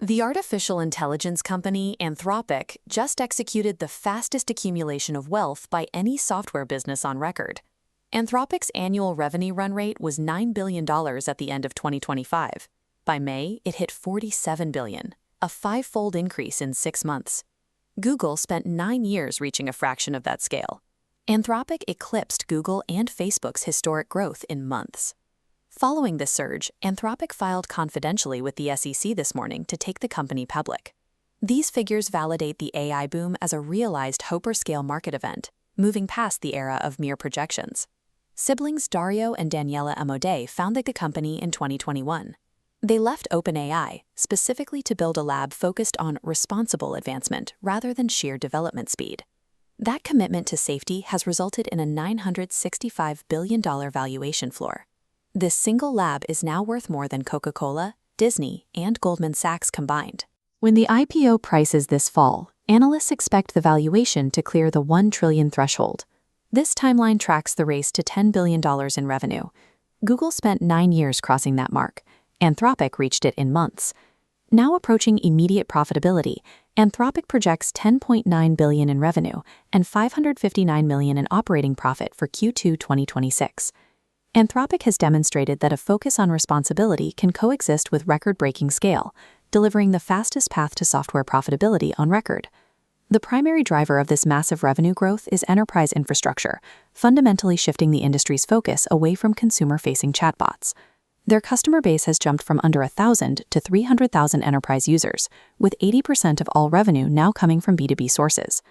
The artificial intelligence company Anthropic just executed the fastest accumulation of wealth by any software business on record. Anthropic's annual revenue run rate was $9 billion at the end of 2025. By May, it hit $47 billion, a five-fold increase in 6 months. Google spent 9 years reaching a fraction of that scale. Anthropic eclipsed Google and Facebook's historic growth in months. Following this surge, Anthropic filed confidentially with the SEC this morning to take the company public. These figures validate the AI boom as a realized hyperscale market event, moving past the era of mere projections. Siblings Dario and Daniela Amodei founded the company in 2021. They left OpenAI specifically to build a lab focused on responsible advancement rather than sheer development speed. That commitment to safety has resulted in a $965 billion valuation floor. This single lab is now worth more than Coca-Cola, Disney, and Goldman Sachs combined. When the IPO prices this fall, analysts expect the valuation to clear the $1 trillion threshold. This timeline tracks the race to $10 billion in revenue. Google spent 9 years crossing that mark. Anthropic reached it in months. Now approaching immediate profitability, Anthropic projects $10.9 billion in revenue and $559 million in operating profit for Q2 2026. Anthropic has demonstrated that a focus on responsibility can coexist with record-breaking scale, delivering the fastest path to software profitability on record. The primary driver of this massive revenue growth is enterprise infrastructure, fundamentally shifting the industry's focus away from consumer-facing chatbots. Their customer base has jumped from under 1,000 to 300,000 enterprise users, with 80% of all revenue now coming from B2B sources.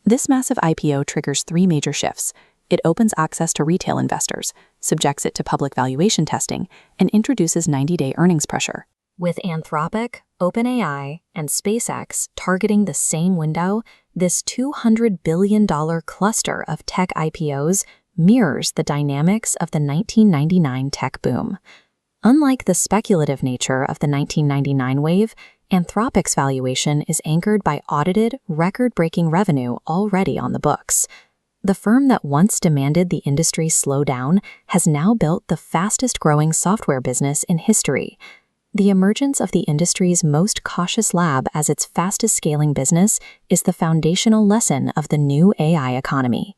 This massive IPO triggers 3 major shifts. It opens access to retail investors, subjects it to public valuation testing, and introduces 90-day earnings pressure. With Anthropic, OpenAI, and SpaceX targeting the same window, this $200 billion cluster of tech IPOs mirrors the dynamics of the 1999 tech boom. Unlike the speculative nature of the 1999 wave, Anthropic's valuation is anchored by audited, record-breaking revenue already on the books. The firm that once demanded the industry slow down has now built the fastest-growing software business in history. The emergence of the industry's most cautious lab as its fastest-scaling business is the foundational lesson of the new AI economy.